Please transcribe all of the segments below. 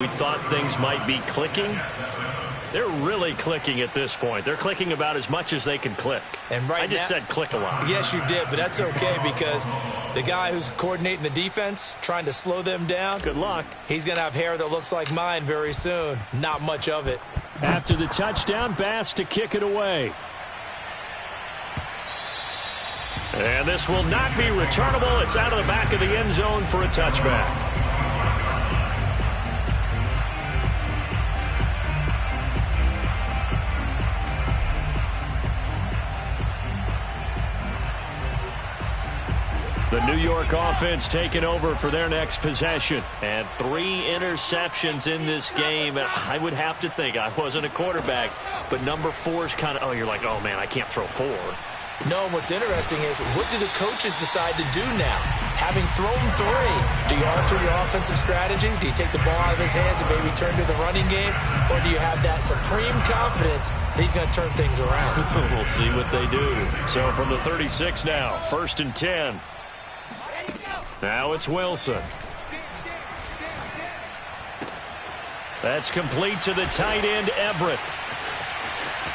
We thought things might be clicking. They're really clicking at this point. They're clicking about as much as they can click. And I just said click a lot. Yes, you did, but that's okay because the guy who's coordinating the defense, trying to slow them down. Good luck. He's going to have hair that looks like mine very soon. Not much of it. After the touchdown, Bass to kick it away. And this will not be returnable. It's out of the back of the end zone for a touchback. The New York offense taking over for their next possession. And 3 interceptions in this game. And I would have to think, I wasn't a quarterback, but number 4 is kind of, you're like, oh, man, I can't throw 4. No, and what's interesting is what do the coaches decide to do now? Having thrown 3, do you alter your offensive strategy? Do you take the ball out of his hands and maybe turn to the running game? Or do you have that supreme confidence that he's going to turn things around? We'll see what they do. So from the 36 now, 1st and 10. Now it's Wilson. That's complete to the tight end, Everett.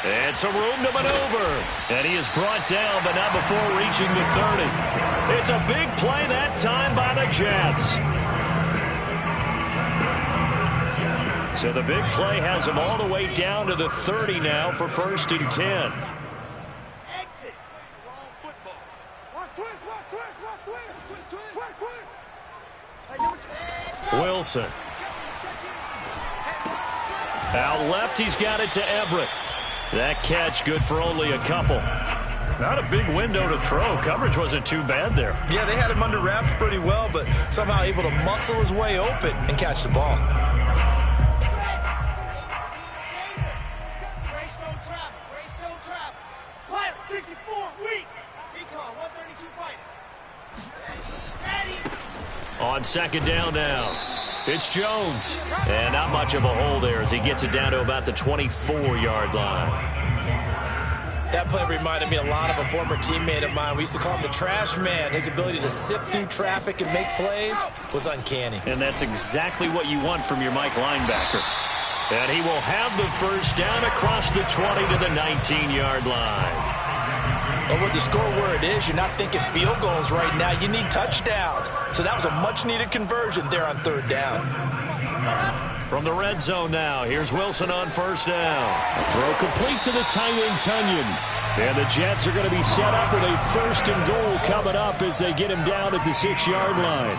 It's a room to maneuver. And he is brought down, but not before reaching the 30. It's a big play that time by the Jets. So the big play has him all the way down to the 30 now for 1st and 10. Wilson. Out left, he's got it to Everett. That catch good for only a couple. Not a big window to throw. Coverage wasn't too bad there. Yeah, they had him under wraps pretty well, but somehow able to muscle his way open and catch the ball. On 2nd down now. It's Jones. And not much of a hole there as he gets it down to about the 24-yard line. That play reminded me a lot of a former teammate of mine. We used to call him the trash man. His ability to sift through traffic and make plays was uncanny. And that's exactly what you want from your Mike linebacker. And he will have the 1st down across the 20 to the 19-yard line. But with the score where it is, you're not thinking field goals right now. You need touchdowns. So that was a much-needed conversion there on 3rd down. From the red zone now, here's Wilson on 1st down. A throw complete to the tight end, Tunyon. And the Jets are going to be set up with a 1st and goal coming up as they get him down at the 6-yard line.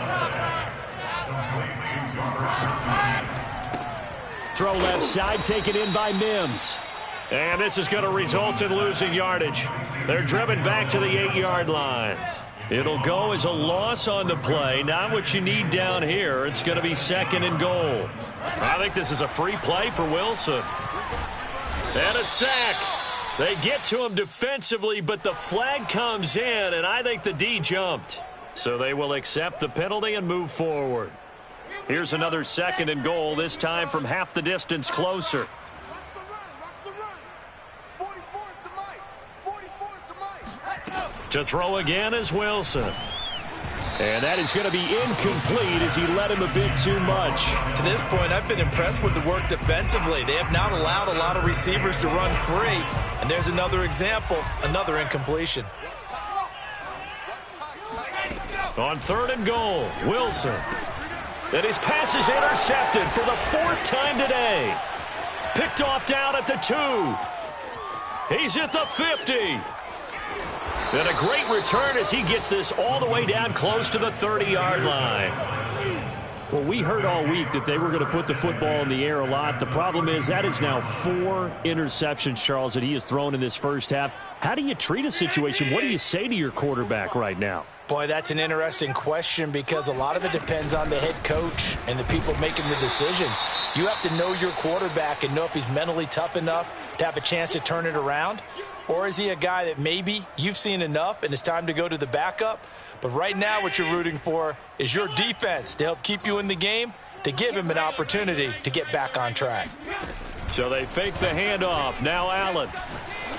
Throw left side, taken in by Mims. And this is going to result in losing yardage. They're driven back to the 8-yard line. It'll go as a loss on the play. Not what you need down here. It's going to be 2nd and goal. I think this is a free play for Wilson. And a sack. They get to him defensively, but the flag comes in, and I think the D jumped. So they will accept the penalty and move forward. Here's another 2nd and goal, this time from half the distance closer. To throw again is Wilson. And that is going to be incomplete as he led him a bit too much. To this point, I've been impressed with the work defensively. They have not allowed a lot of receivers to run free. And there's another example, another incompletion. On 3rd and goal, Wilson. And his pass is intercepted for the 4th time today. Picked off down at the 2. He's at the 50. And a great return as he gets this all the way down close to the 30-yard line. Well, we heard all week that they were going to put the football in the air a lot. The problem is that is now 4 interceptions, Charles, that he has thrown in this first half. How do you treat a situation? What do you say to your quarterback right now? Boy, that's an interesting question because a lot of it depends on the head coach and the people making the decisions. You have to know your quarterback and know if he's mentally tough enough to have a chance to turn it around. Or is he a guy that maybe you've seen enough and it's time to go to the backup? But right now what you're rooting for is your defense to help keep you in the game, to give him an opportunity to get back on track. So they fake the handoff. Now Allen.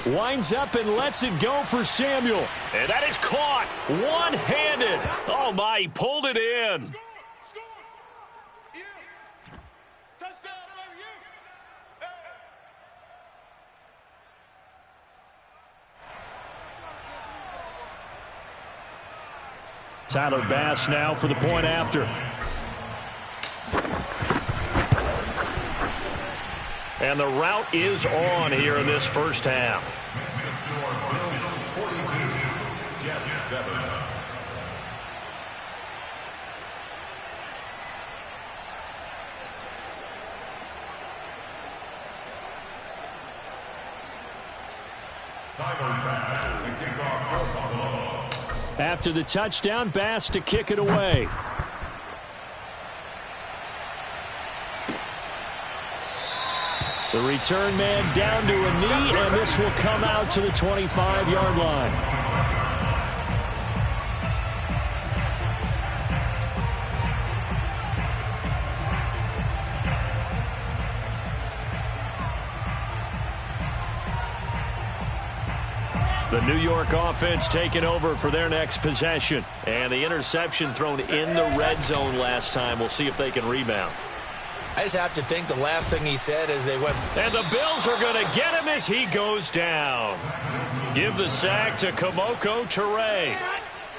Winds up and lets it go for Samuel. And that is caught one-handed. Oh, my, he pulled it in. Tyler Bass now for the point after. And the route is on here in this first half. After the touchdown, Bass to kick it away. The return man down to a knee, and this will come out to the 25-yard line. The New York offense taking over for their next possession. And the interception thrown in the red zone last time. We'll see if they can rebound. I just have to think the last thing he said as they went. And the Bills are going to get him as he goes down. Give the sack to Kemoko Turay.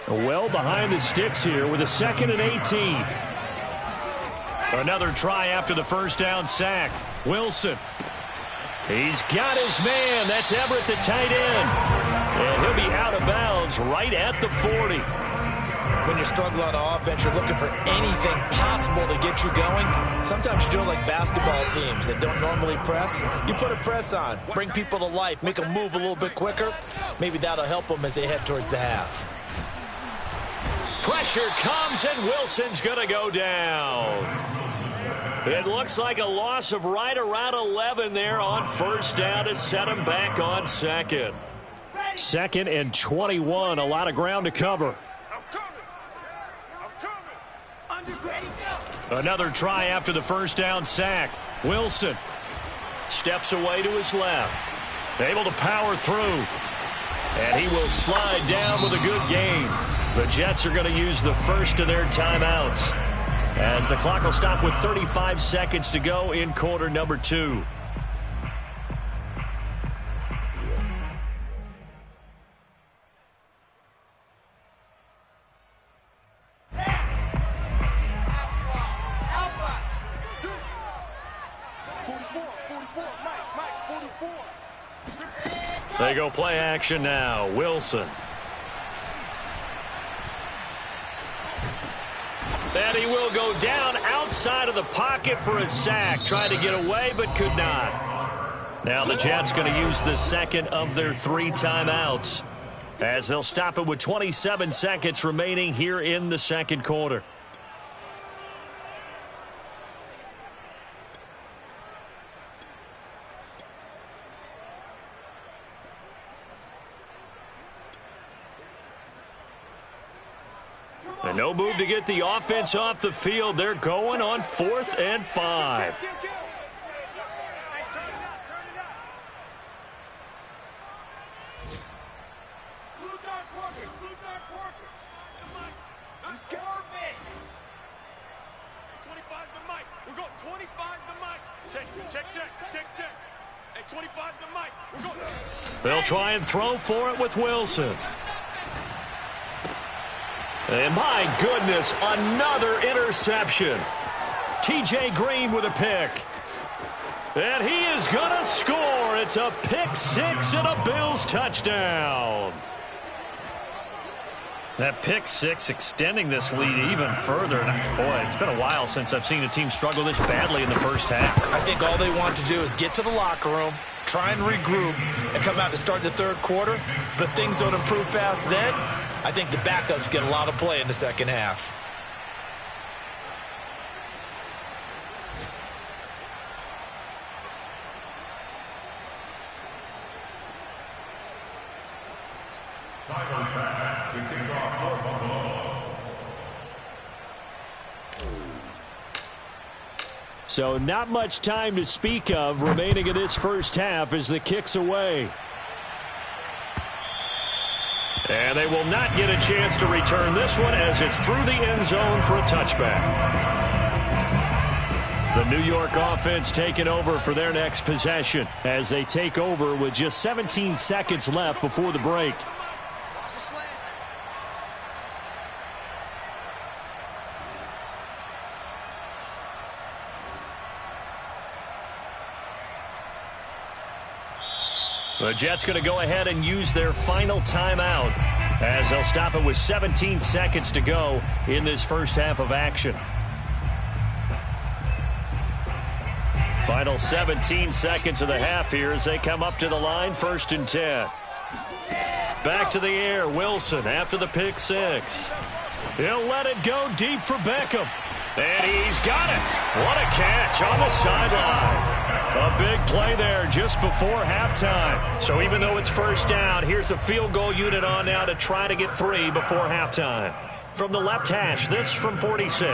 Well behind the sticks here with a 2nd and 18. Another try after the first down sack. Wilson. He's got his man. That's Everett, the tight end. And he'll be out of bounds right at the 40. When you're struggling on offense, you're looking for anything possible to get you going. Sometimes you do it like basketball teams that don't normally press. You put a press on, bring people to life, make them move a little bit quicker. Maybe that'll help them as they head towards the half. Pressure comes, and Wilson's going to go down. It looks like a loss of right around 11 there on first down to set him back on 2nd. 2nd and 21, a lot of ground to cover. Another try after the first down sack. Wilson steps away to his left. Able to power through. And he will slide down with a good gain. The Jets are going to use the first of their timeouts, as the clock will stop with 35 seconds to go in quarter number 2. They go play action now. Wilson. And he will go down outside of the pocket for a sack. Tried to get away, but could not. Now the Jets going to use the second of their 3 timeouts, as they'll stop it with 27 seconds remaining here in the second quarter. And no move to get the offense off the field. They're going on 4th and 5. They'll try and throw for it with Wilson. And my goodness, another interception. T.J. Green with a pick. And he is going to score. It's a pick 6 and a Bills touchdown. That pick 6 extending this lead even further. Boy, it's been a while since I've seen a team struggle this badly in the first half. I think all they want to do is get to the locker room, try and regroup, and come out to start the third quarter. But if things don't improve fast then, I think the backups get a lot of play in the second half. So not much time to speak of remaining in this first half as the kick's away. And they will not get a chance to return this one as it's through the end zone for a touchback. The New York offense taking over for their next possession, as they take over with just 17 seconds left before the break. The Jets going to go ahead and use their final timeout as they'll stop it with 17 seconds to go in this first half of action. Final 17 seconds of the half here as they come up to the line, 1st and 10. Back to the air, Wilson after the pick six. He'll let it go deep for Beckham. And he's got it. What a catch on the sideline. A big play there just before halftime. So even though it's first down, here's the field goal unit on now to try to get 3 before halftime. From the left hash, this from 46.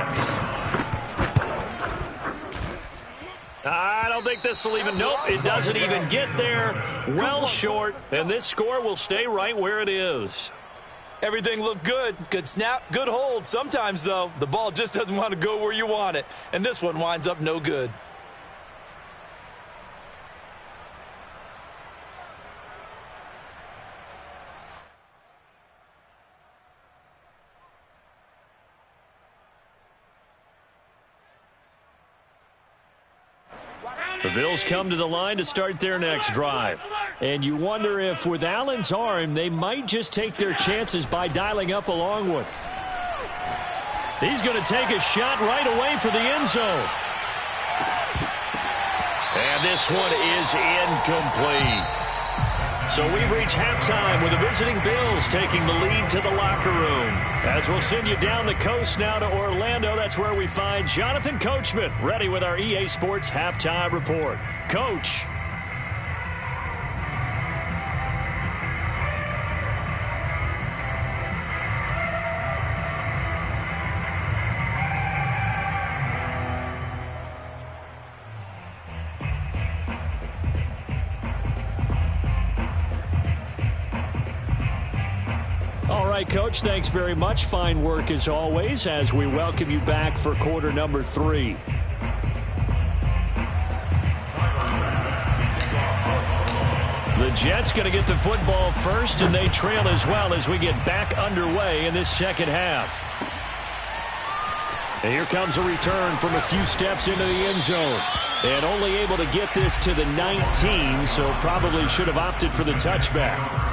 I don't think this will even, nope, it doesn't even get there. Well short, and this score will stay right where it is. Everything looked good. Good snap, good hold. Sometimes, though, the ball just doesn't want to go where you want it. And this one winds up no good. The Bills come to the line to start their next drive. And you wonder if with Allen's arm, they might just take their chances by dialing up a long one. He's going to take a shot right away for the end zone. And this one is incomplete. So we've reached halftime with the visiting Bills taking the lead to the locker room. As we'll send you down the coast now to Orlando, that's where we find Jonathan Coachman ready with our EA Sports Halftime Report. Coach. All right, Coach, thanks very much. Fine work as always as we welcome you back for quarter number 3. The Jets going to get the football first, and they trail as well as we get back underway in this second half. And here comes a return from a few steps into the end zone. And only able to get this to the 19, so probably should have opted for the touchback.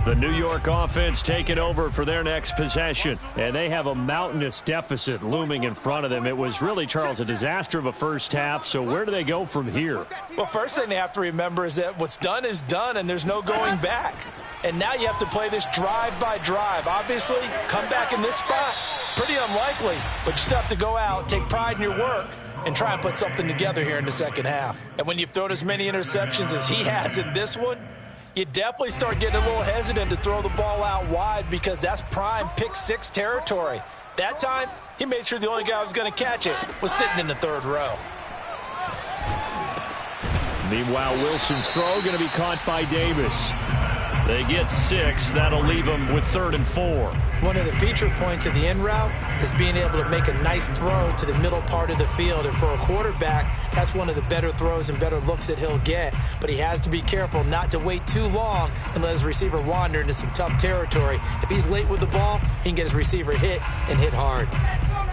The New York offense taking over for their next possession. And they have a mountainous deficit looming in front of them. It was really, Charles, a disaster of a first half. So where do they go from here? Well, first thing they have to remember is that what's done is done, and there's no going back. And now you have to play this drive by drive. Obviously, come back in this spot, pretty unlikely. But you still have to go out, take pride in your work, and try and put something together here in the second half. And when you've thrown as many interceptions as he has in this one, you definitely start getting a little hesitant to throw the ball out wide because that's prime pick six territory. That time, he made sure the only guy who was going to catch it was sitting in the third row. Meanwhile, Wilson's throw going to be caught by Davis. They get 6. That'll leave them with 3rd and 4. One of the feature points of the in route is being able to make a nice throw to the middle part of the field. And for a quarterback, that's one of the better throws and better looks that he'll get. But he has to be careful not to wait too long and let his receiver wander into some tough territory. If he's late with the ball, he can get his receiver hit and hit hard.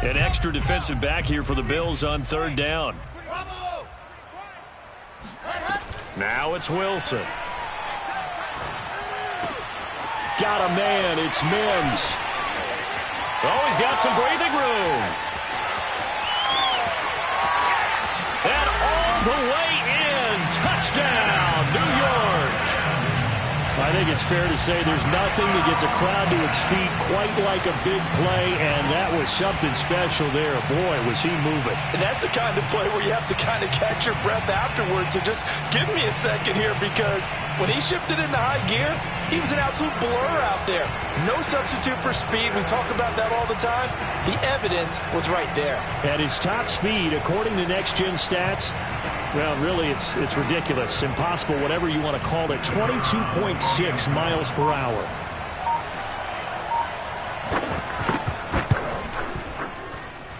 An extra defensive back here for the Bills on 3rd down. Now it's Wilson. Got a man. It's Mims. Oh, he's got some breathing room. And all the way in. Touchdown, New York. I think it's fair to say there's nothing that gets a crowd to its feet quite like a big play, and that was something special there. Boy, was he moving. And that's the kind of play where you have to kind of catch your breath afterwards. So just give me a second here, because when he shifted into high gear, he was an absolute blur out there. No substitute for speed. We talk about that all the time. The evidence was right there. At his top speed, according to Next Gen Stats, well, really, it's ridiculous, impossible, whatever you want to call it, 22.6 miles per hour.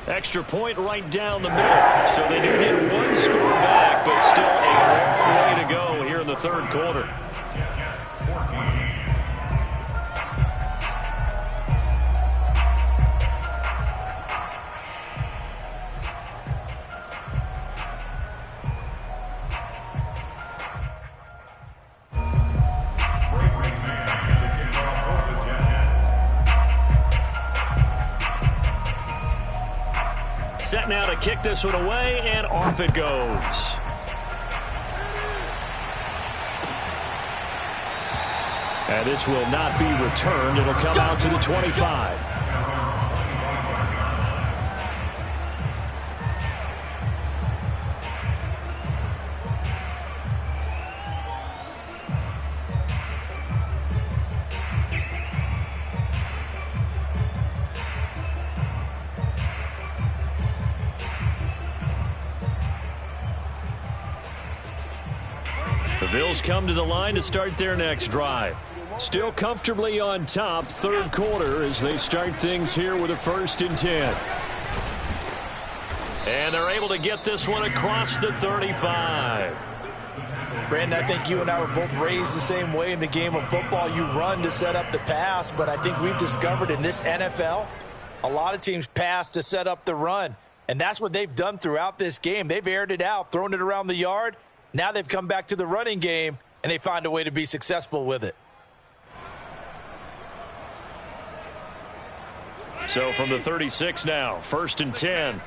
Extra point right down the middle. So they do get one score back, but still a long way to go here in the third quarter. set now to kick this one away, and off it goes. And this will not be returned. It'll come out to the 25. The Bills come to the line to start their next drive. Still comfortably on top, third quarter, as they start things here with a 1st and 10. And they're able to get this one across the 35. Brandon, I think you and I were both raised the same way in the game of football. You run to set up the pass, but I think we've discovered in this NFL, a lot of teams pass to set up the run. And that's what they've done throughout this game. They've aired it out, thrown it around the yard. Now they've come back to the running game, and they find a way to be successful with it. So from the 36 now, 1st and 10.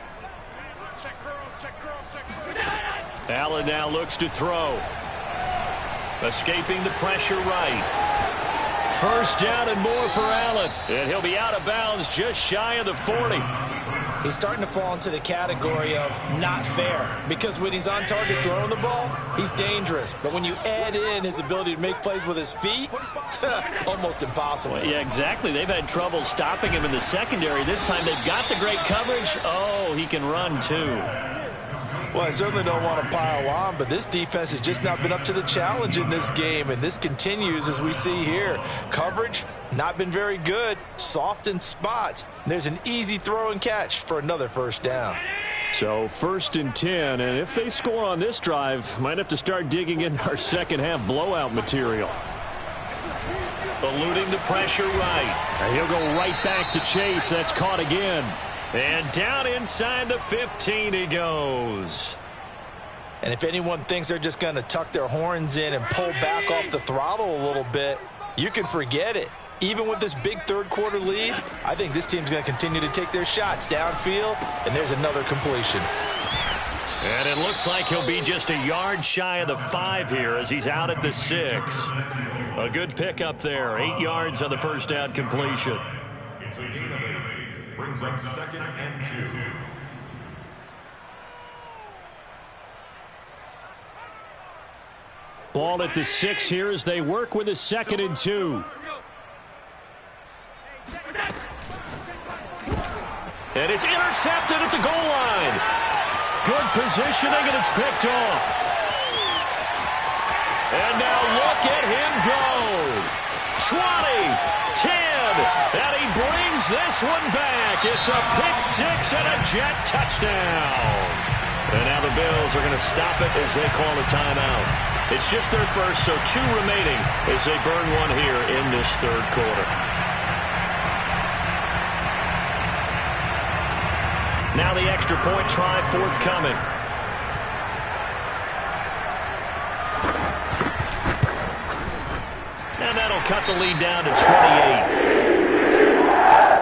Allen now looks to throw. Escaping the pressure right. 1st down and more for Allen. And he'll be out of bounds just shy of the 40. He's starting to fall into the category of not fair, because when he's on target throwing the ball, he's dangerous. But when you add in his ability to make plays with his feet, almost impossible. Yeah, exactly. They've had trouble stopping him in the secondary. This time they've got the great coverage. Oh, he can run too. Well, I certainly don't want to pile on, but this defense has just not been up to the challenge in this game, and this continues as we see here. Coverage, not been very good, soft in spots. There's an easy throw and catch for another 1st down. So 1st and 10, and if they score on this drive, might have to start digging in our second half blowout material. Eluding the pressure right. And he'll go right back to Chase. That's caught again. And down inside the 15 he goes. And if anyone thinks they're just going to tuck their horns in and pull back off the throttle a little bit, you can forget it. Even with this big third quarter lead, I think this team's going to continue to take their shots downfield, and there's another completion. And it looks like he'll be just a yard shy of the 5 here as he's out at the 6. A good pickup there, 8 yards on the 1st down completion. It's a gain of 8. Brings up 2nd and 2. Ball at the 6 here as they work with a 2nd and 2. And it's intercepted at the goal line. Good positioning, and it's picked off. And now look at him go. 20, 10, and he brings this one back. It's a pick 6 and a Jet touchdown. And now the Bills are going to stop it as they call a timeout. It's just their first, so 2 remaining as they burn one here in this third quarter. Now the extra point try forthcoming. And that'll cut the lead down to 28.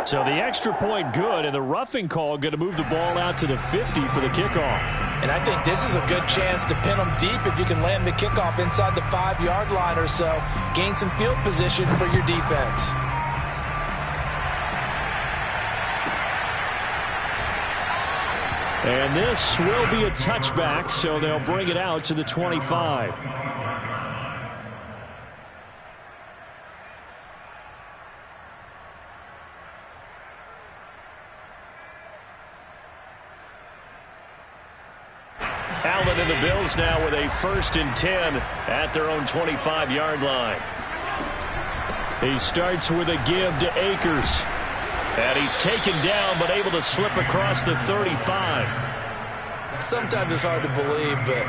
So the extra point good, and the roughing call going to move the ball out to the 50 for the kickoff. And I think this is a good chance to pin them deep if you can land the kickoff inside the 5-yard line or so. Gain some field position for your defense. And this will be a touchback, so they'll bring it out to the 25. Allen and the Bills now with a 1st and 10 at their own 25-yard line. He starts with a give to Akers. And he's taken down, but able to slip across the 35. Sometimes it's hard to believe, but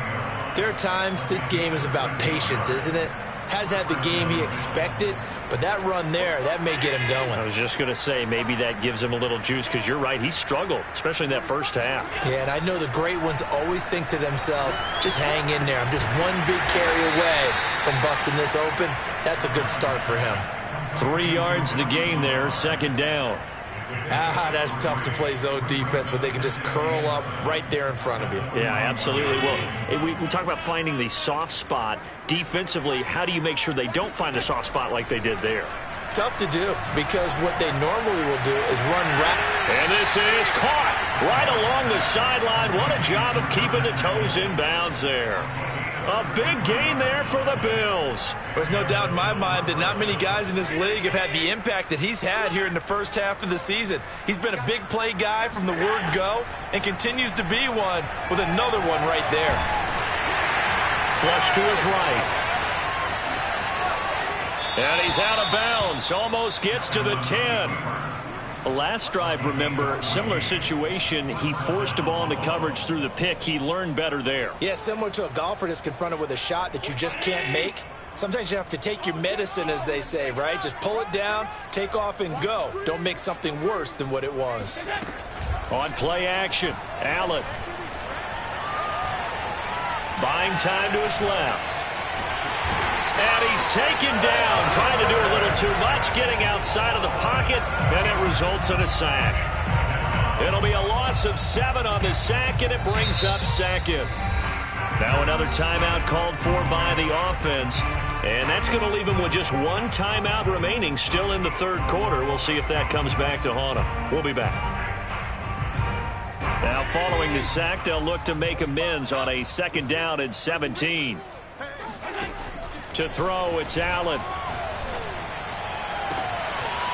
there are times this game is about patience, isn't it? Has had the game he expected, but that run there, that may get him going. I was just going to say, maybe that gives him a little juice, because you're right, he struggled, especially in that first half. Yeah, and I know the great ones always think to themselves, just hang in there. I'm just one big carry away from busting this open. That's a good start for him. 3 yards the gain there, 2nd down. That's tough to play zone defense when they can just curl up right there in front of you. Yeah, absolutely. Well, we talk about finding the soft spot. Defensively, how do you make sure they don't find the soft spot like they did there? Tough to do because what they normally will do is run rapid. And this is caught right along the sideline. What a job of keeping the toes in bounds there. A big gain there for the Bills. There's no doubt in my mind that not many guys in this league have had the impact that he's had here in the first half of the season. He's been a big play guy from the word go and continues to be one with another one right there. Flush to his right. And he's out of bounds. Almost gets to the 10. Last drive, remember, similar situation. He forced a ball into coverage through the pick. He learned better there. Yeah, similar to a golfer that's confronted with a shot that you just can't make. Sometimes you have to take your medicine, as they say, right? Just pull it down, take off, and go. Don't make something worse than what it was. On play action, Allen. Buying time to his left. And he's taken down, trying to do a little too much, getting outside of the pocket, and it results in a sack. It'll be a loss of 7 on the sack, and it brings up second. Now another timeout called for by the offense, and that's going to leave him with just one timeout remaining still in the third quarter. We'll see if that comes back to haunt him. We'll be back. Now following the sack, they'll look to make amends on a 2nd down and 17. To throw, it's Allen.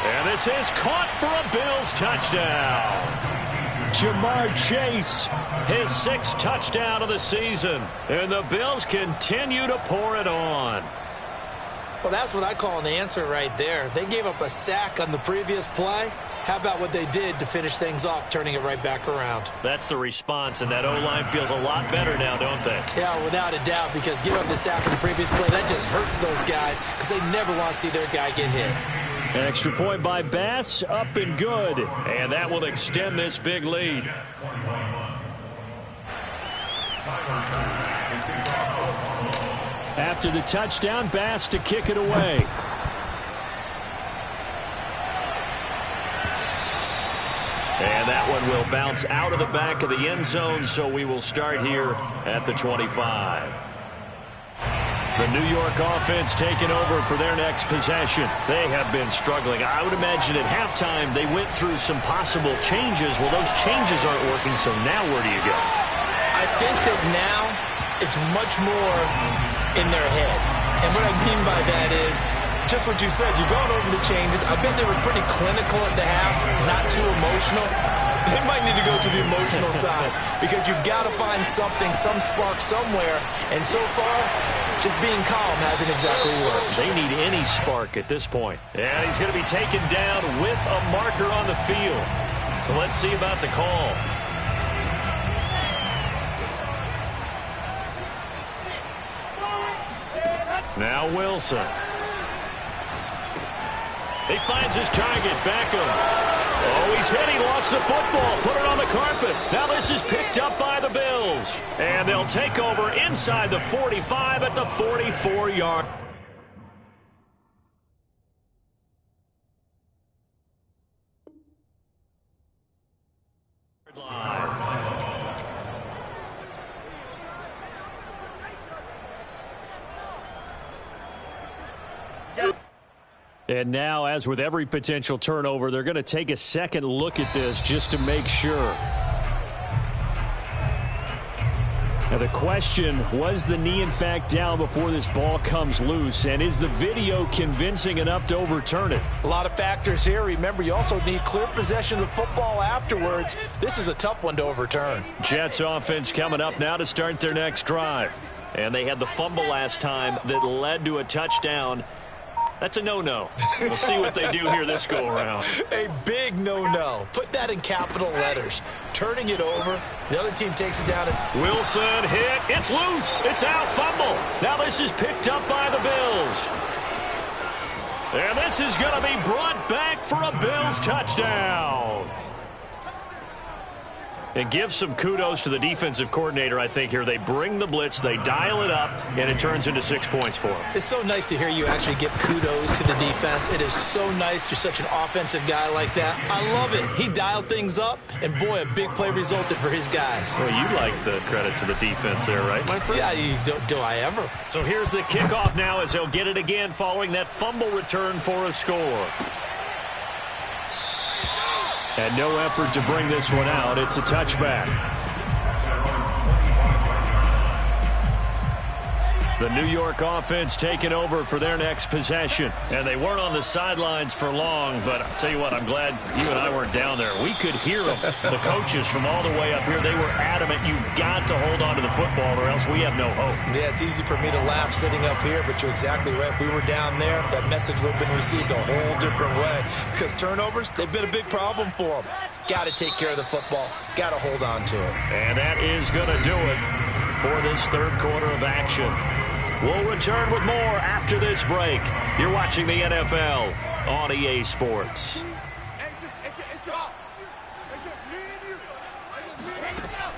And this is caught for a Bills touchdown. Jamar Chase, his 6th touchdown of the season. And the Bills continue to pour it on. Well, that's what I call an answer right there. They gave up a sack on the previous play. How about what they did to finish things off, turning it right back around? That's the response, and that O-line feels a lot better now, don't they? Yeah, without a doubt, because giving up the sack on the previous play, that just hurts those guys because they never want to see their guy get hit. An extra point by Bass, up and good. And that will extend this big lead. After the touchdown, Bass to kick it away. And that one will bounce out of the back of the end zone, so we will start here at the 25. The New York offense taking over for their next possession. They have been struggling. I would imagine at halftime they went through some possible changes. Well, those changes aren't working, so now where do you go? I think that now it's much more in their head. And what I mean by that is just what you said. You've gone over the changes. I bet they were pretty clinical at the half, not too emotional. They might need to go to the emotional side because you've got to find something, some spark somewhere. And so far, just being calm hasn't exactly worked. They need any spark at this point. And he's going to be taken down with a marker on the field. So let's see about the call. Now Wilson. He finds his target, Beckham. Oh, he's hit. He lost the football. Put it on the carpet. Now this is picked up by the Bills. And they'll take over inside the 45 at the 44-yard. And now, as with every potential turnover, they're going to take a second look at this just to make sure. Now the question, was the knee in fact down before this ball comes loose? And is the video convincing enough to overturn it? A lot of factors here. Remember, you also need clear possession of football afterwards. This is a tough one to overturn. Jets offense coming up now to start their next drive. And they had the fumble last time that led to a touchdown. That's a no-no. We'll see what they do here this go-around. A big no-no. Put that in capital letters. Turning it over. The other team takes it down. Wilson hit. It's loose. It's out. Fumble. Now this is picked up by the Bills. And this is going to be brought back for a Bills touchdown. And give some kudos to the defensive coordinator, I think, here. They bring the blitz, they dial it up, and it turns into 6 points for them. It's so nice to hear you actually give kudos to the defense. It is so nice. You're such an offensive guy like that. I love it. He dialed things up, and boy, a big play resulted for his guys. Well, you like the credit to the defense there, right, my friend? Yeah, do I ever? So here's the kickoff now as they'll get it again following that fumble return for a score. And no effort to bring this one out. It's a touchback. The New York offense taking over for their next possession. And they weren't on the sidelines for long, but I'll tell you what, I'm glad you and I weren't down there. We could hear them, the coaches from all the way up here. They were adamant, you've got to hold on to the football or else we have no hope. Yeah, it's easy for me to laugh sitting up here, but you're exactly right. If we were down there, that message would have been received a whole different way. Because turnovers, they've been a big problem for them. Got to take care of the football. Got to hold on to it. And that is going to do it for this third quarter of action. We'll return with more after this break. You're watching the NFL on EA Sports.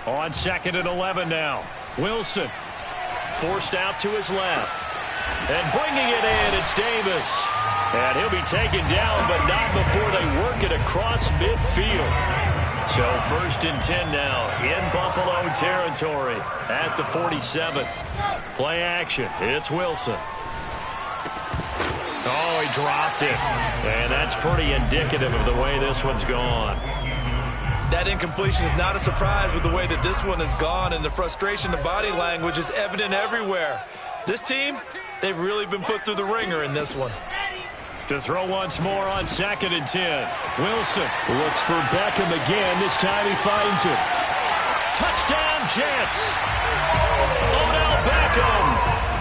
On 2nd and 11 now. Wilson forced out to his left. And bringing it in, it's Davis. And he'll be taken down, but not before they work it across midfield. So 1st and 10 now in Buffalo territory at the 47. Play action. It's Wilson. Oh, he dropped it. And that's pretty indicative of the way this one's gone. That incompletion is not a surprise with the way that this one has gone, and the frustration, the body language is evident everywhere. This team, they've really been put through the ringer in this one. To throw once more on 2nd and 10. Wilson looks for Beckham again. This time he finds him. Touchdown, Jets. Odell Beckham.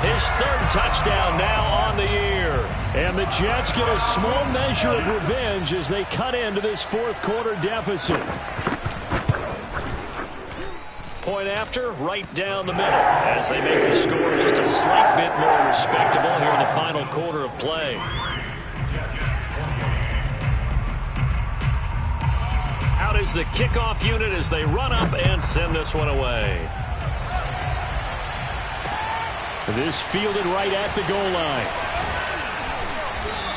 His 3rd touchdown now on the year. And the Jets get a small measure of revenge as they cut into this 4th quarter deficit. Point after, right down the middle as they make the score just a slight bit more respectable here in the final quarter of play. Out is the kickoff unit as they run up and send this one away. This fielded right at the goal line.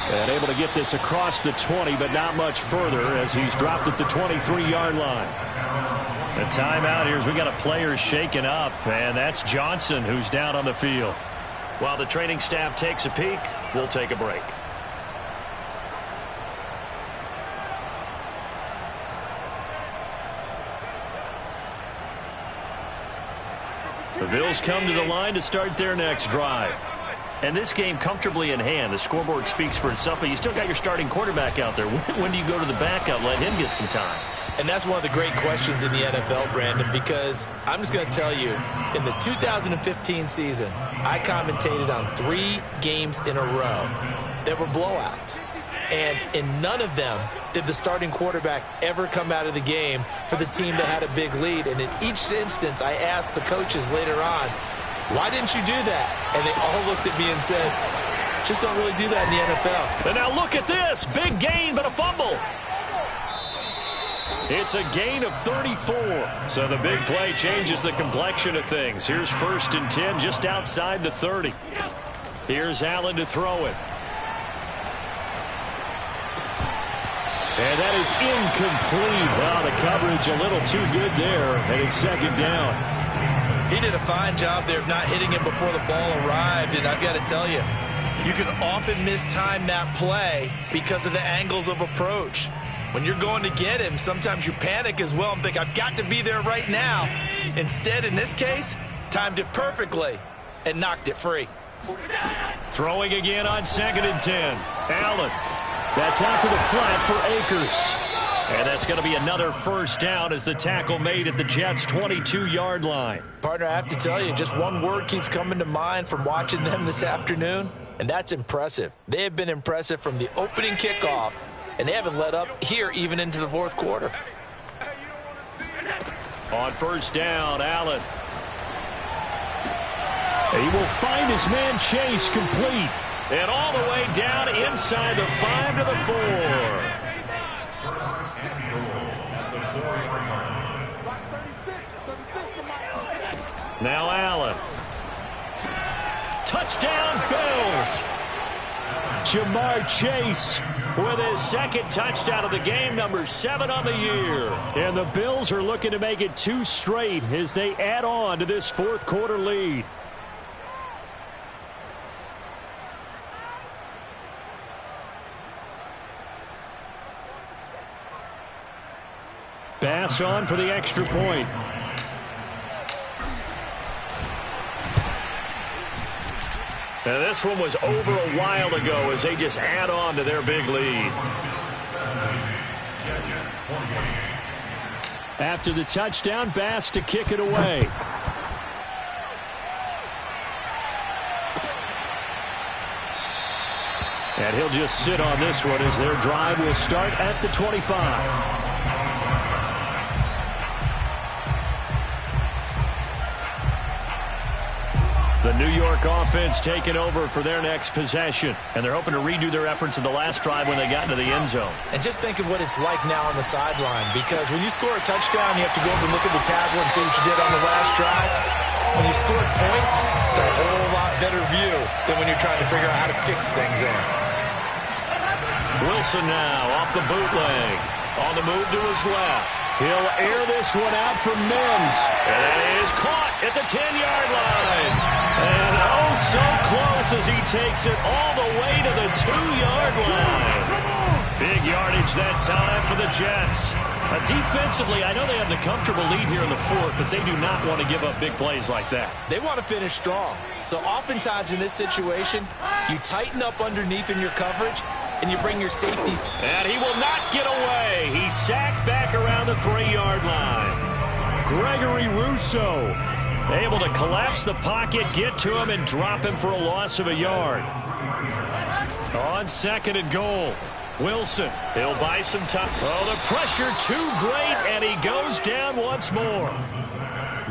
And able to get this across the 20, but not much further as he's dropped at the 23-yard line. The timeout here is we got a player shaken up, and that's Johnson who's down on the field. While the training staff takes a peek, we'll take a break. The Bills come to the line to start their next drive. And this game comfortably in hand. The scoreboard speaks for itself, but you still got your starting quarterback out there. When do you go to the backup, let him get some time? And that's one of the great questions in the NFL, Brandon, because I'm just going to tell you, in the 2015 season, I commentated on 3 games in a row that were blowouts. And in none of them did the starting quarterback ever come out of the game for the team that had a big lead. And in each instance, I asked the coaches later on, why didn't you do that? And they all looked at me and said, just don't really do that in the NFL. And now look at this. Big gain, but a fumble. It's a gain of 34. So the big play changes the complexion of things. Here's 1st and 10 just outside the 30. Here's Allen to throw it. And that is incomplete. Wow, the coverage a little too good there, and it's 2nd down. He did a fine job there of not hitting him before the ball arrived, and I've got to tell you, you can often mistime that play because of the angles of approach. When you're going to get him, sometimes you panic as well and think, I've got to be there right now. Instead, in this case, timed it perfectly and knocked it free. Throwing again on 2nd and 10. Allen. That's out to the flat for Akers. And that's going to be another 1st down as the tackle made at the Jets' 22-yard line. Partner, I have to tell you, just one word keeps coming to mind from watching them this afternoon, and that's impressive. They have been impressive from the opening kickoff, and they haven't let up here even into the 4th quarter. On 1st down, Allen. He will find his man Chase complete. And all the way down inside the 5 to the 4. Now Allen. Touchdown, Bills. Jamar Chase with his second touchdown of the game, number 7 on the year. And the Bills are looking to make it 2 straight as they add on to this fourth quarter lead. Pass on for the extra point. Now this one was over a while ago as they just add on to their big lead. After the touchdown, Bass to kick it away. And he'll just sit on this one as their drive will start at the 25. The New York offense taking over for their next possession. And they're hoping to redo their efforts in the last drive when they got into the end zone. And just think of what it's like now on the sideline, because when you score a touchdown, you have to go up and look at the tablet and see what you did on the last drive. When you scored points, it's a whole lot better view than when you're trying to figure out how to fix things there. Wilson now off the bootleg. On the move to his left. He'll air this one out for Mims. And it is caught at the 10-yard line. And oh, so close as he takes it all the way to the 2-yard line. Big yardage that time for the Jets. Defensively, I know they have the comfortable lead here in the fourth, but they do not want to give up big plays like that. They want to finish strong. So oftentimes in this situation, you tighten up underneath in your coverage, and you bring your safeties. And he will not get away. He's sacked back around the 3-yard line. Gregory Rousseau able to collapse the pocket, get to him, and drop him for a loss of a yard. On second and goal, Wilson. He'll buy some time. Oh, the pressure too great, and he goes down once more.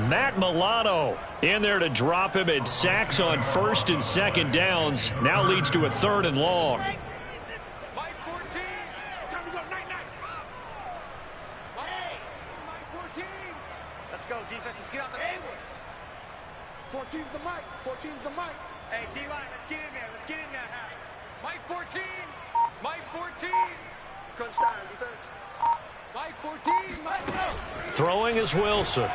Matt Milano in there to drop him, and sacks on first and second downs. Now leads to a 3rd and long. Let's go, defense. Let's get out the table. 14's the mic. 14's the mic. Hey, D-line, let's get in there. Let's get in there. Mike 14. Mike 14. Crunch time, defense. Mike 14. Mike, go. Throwing is Wilson.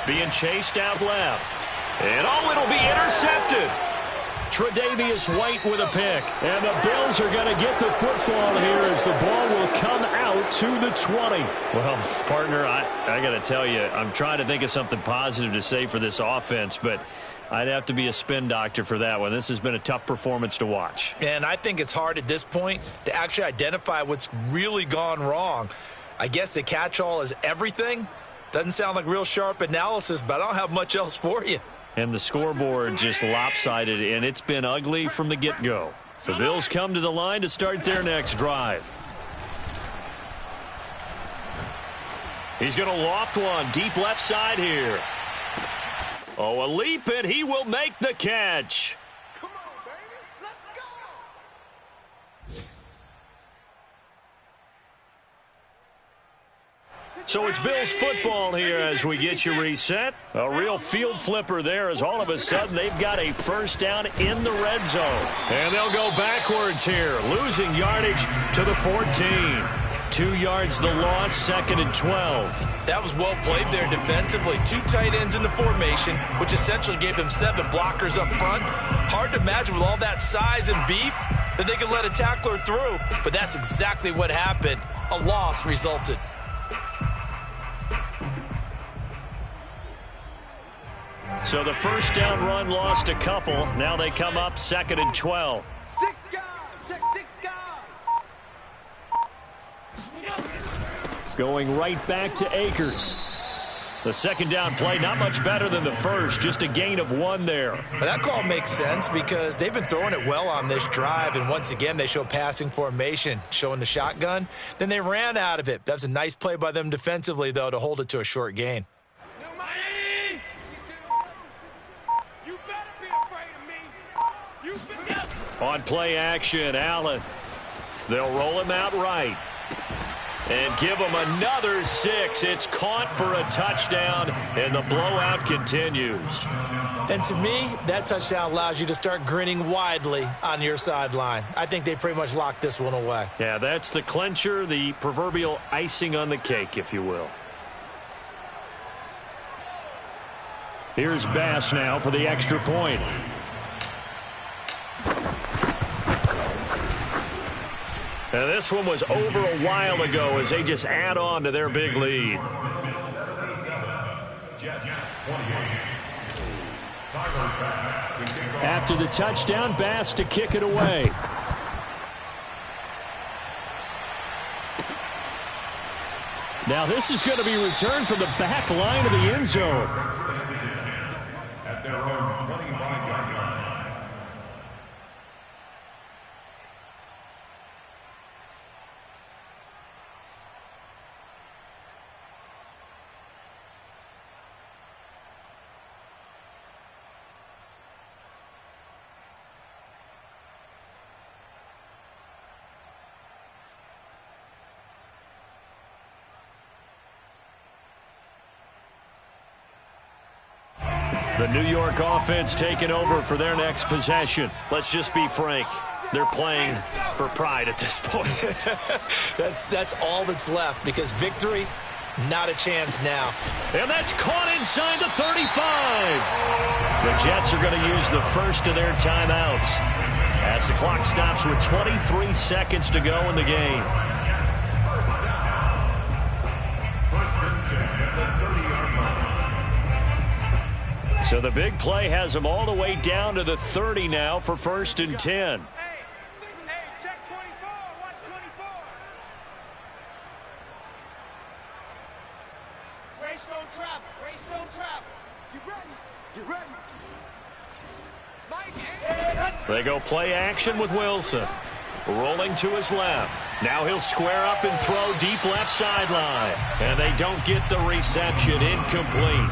Being chased out left. And oh, it'll be intercepted. Tre'Davious White with a pick. And the Bills are going to get the football here as the ball will come out to the 20. Well, partner, I got to tell you, I'm trying to think of something positive to say for this offense, but I'd have to be a spin doctor for that one. This has been a tough performance to watch. And I think it's hard at this point to actually identify what's really gone wrong. I guess the catch-all is everything. Doesn't sound like real sharp analysis, but I don't have much else for you. And the scoreboard just lopsided, and it's been ugly from the get-go. The Bills come to the line to start their next drive. He's going to loft one deep left side here. Oh, a leap, and he will make the catch. Come on, baby. Let's go. So it's Bills football here as we get you reset. A real field flipper there as all of a sudden they've got a first down in the red zone. And they'll go backwards here, losing yardage to the 14. 2 yards the loss, 2nd and 12. That was well played there defensively. 2 tight ends in the formation, which essentially gave them 7 blockers up front. Hard to imagine with all that size and beef that they could let a tackler through, but that's exactly what happened. A loss resulted. So the first down run lost a couple. Now they come up 2nd and 12. 6 guys. Check 6 guys. Going right back to Akers. The second down play, not much better than the first, just a gain of 1 there. But that call makes sense because they've been throwing it well on this drive, and once again they show passing formation, showing the shotgun. Then they ran out of it. That was a nice play by them defensively, though, to hold it to a short gain. You better be afraid of me. You better. On play action, Allen. They'll roll him out right. And give them another 6. It's caught for a touchdown, and the blowout continues. And to me, that touchdown allows you to start grinning widely on your sideline. I think they pretty much locked this one away. Yeah, that's the clincher, the proverbial icing on the cake, if you will. Here's Bass now for the extra point. Now this one was over a while ago as they just add on to their big lead. After the touchdown, Bass to kick it away. Now this is going to be returned from the back line of the end zone. At their own 25-yard line. The New York offense taking over for their next possession. Let's just be frank. They're playing for pride at this point. That's all that's left, because victory, not a chance now. And that's caught inside the 35. The Jets are going to use the first of their timeouts as the clock stops with 23 seconds to go in the game. First and 10 at the 30-yard line. So the big play has them all the way down to the 30 now for first and 10. Hey, check 24. Watch 24. Race don't travel. Race don't travel. You ready? You ready? Mike, They go play action with Wilson. Rolling to his left. Now he'll square up and throw deep left sideline. And they don't get the reception. Incomplete.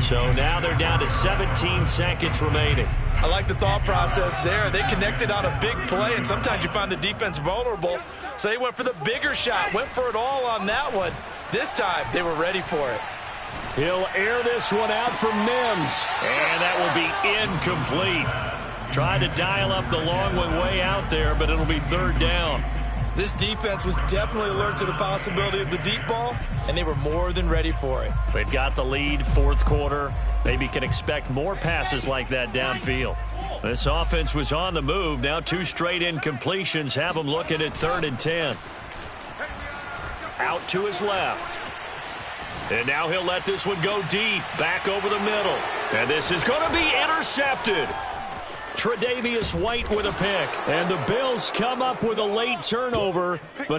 So now they're down to 17 seconds remaining. I like the thought process there. They connected on a big play, and sometimes you find the defense vulnerable. So they went for the bigger shot, went for it all on that one. This time, they were ready for it. He'll air this one out for Mims. And that will be incomplete. Tried to dial up the long one way out there, but it'll be third down. This defense was definitely alert to the possibility of the deep ball, and they were more than ready for it. They've got the lead, fourth quarter. Maybe can expect more passes like that downfield. This offense was on the move. Now 2 straight incompletions have them looking at 3rd and 10. Out to his left. And now he'll let this one go deep, back over the middle. And this is going to be intercepted. Tre'Davious White with a pick. And the Bills come up with a late turnover, but